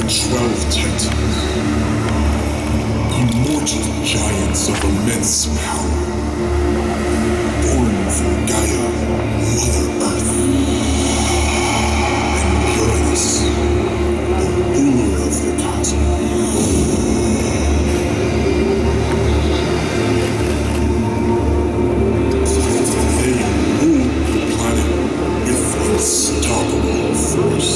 the 12 Titans, immortal giants of immense power, born from Gaia, Mother Earth, and Uranus, the ruler of the cosmos. They ruled the planet with unstoppable force.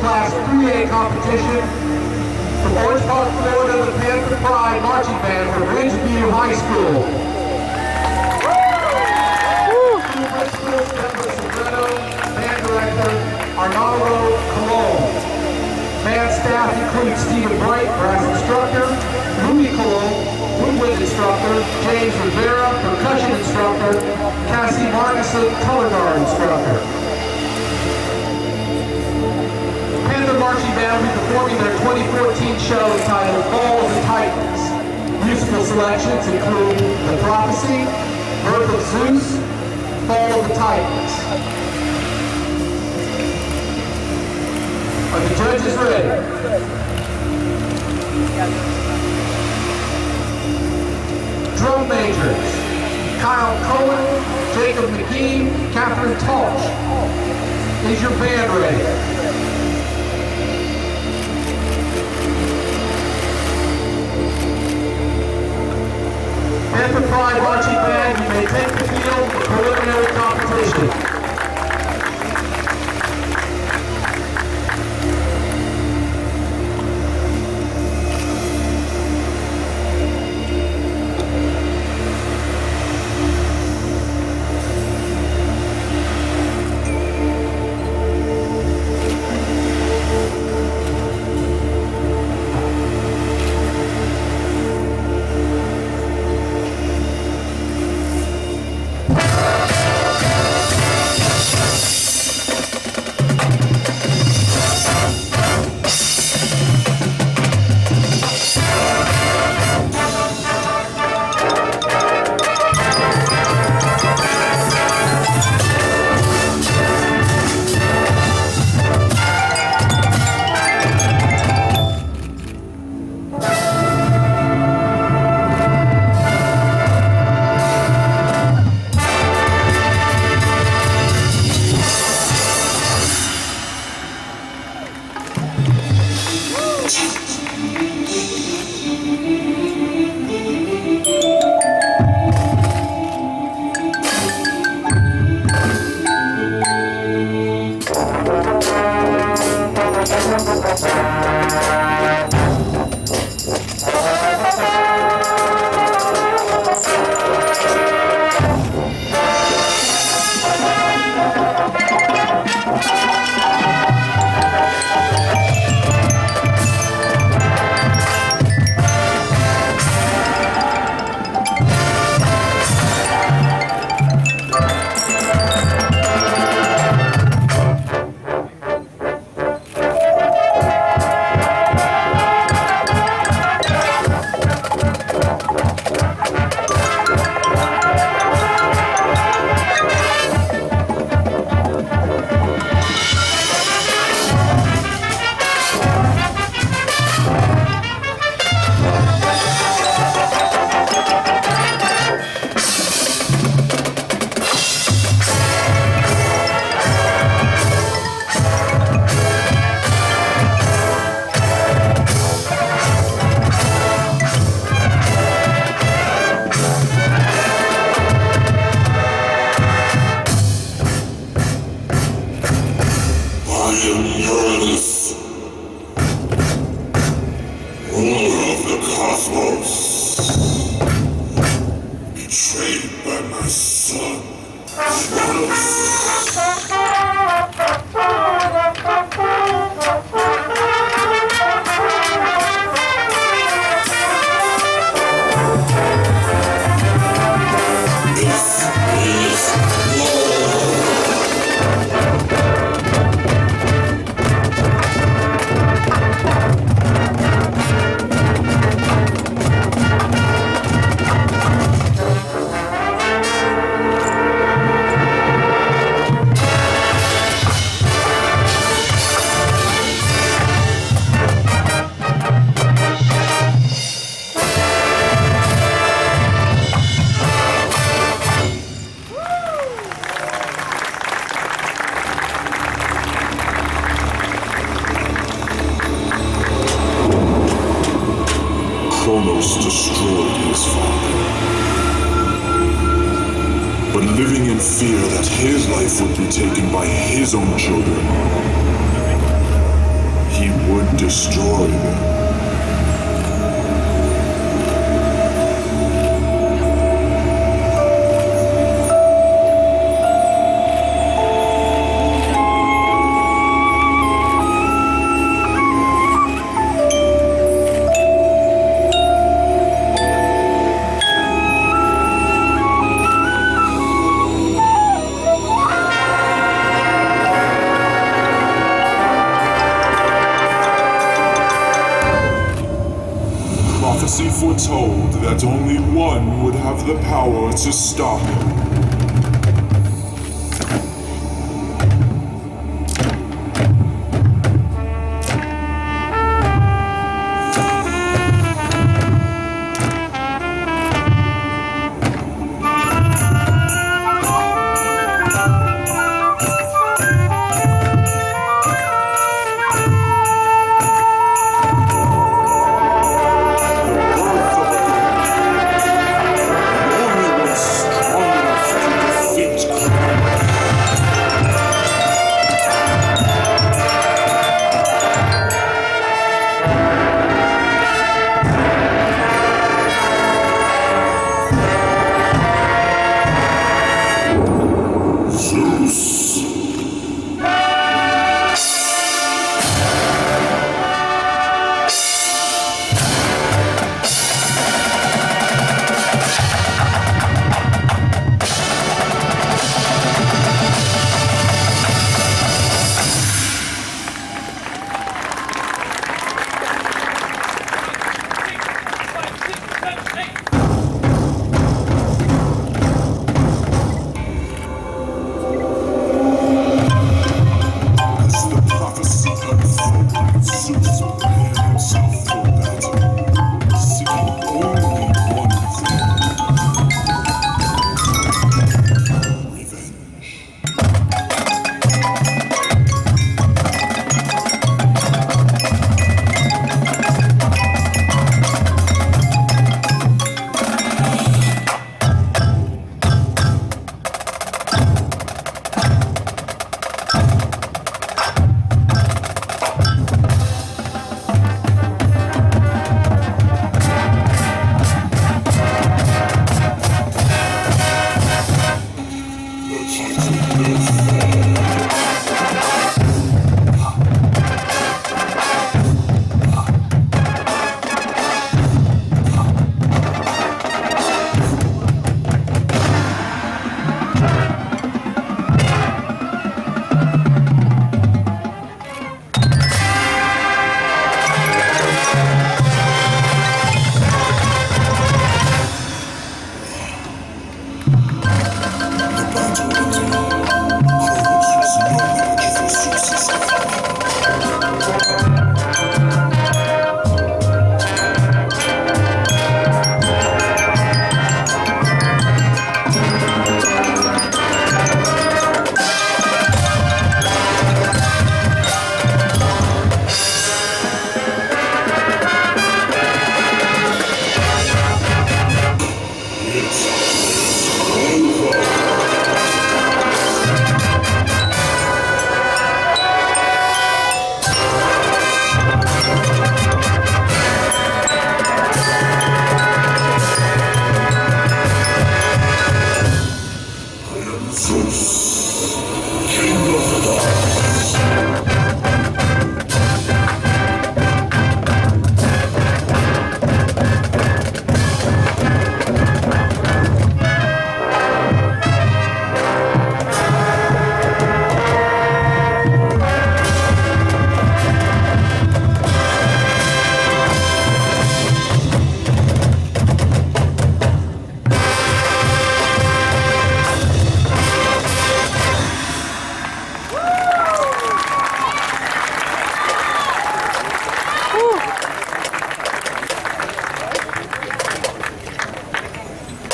Class 3A competition from Orange Park, Florida, the Panther Pride Marching Band from Ridgeview High School. School principals, Deborah Segredo, band director, Arnaldo Colon. Band staff includes Stephen Bright, brass instructor, Louis Colon, woodwind instructor, James Rivera, percussion instructor, Cassie Marguson, color guard instructor. The marching band will be performing their 2014 show entitled Fall of the Titans. Musical selections include The Prophecy, Birth of Zeus, Fall of the Titans. Are the judges ready? Drum majors, Kyle Cohen, Jacob McGee, Catherine Talsh. Is your band ready? Panther Pride Marching Band, you may take the field for preliminary competition. Kronos destroyed his father. But living in fear that his life would be taken by his own children, he would destroy them. Prophecy foretold that only one would have the power to stop him.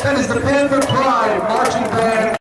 That is the Panther Pride Marching Band.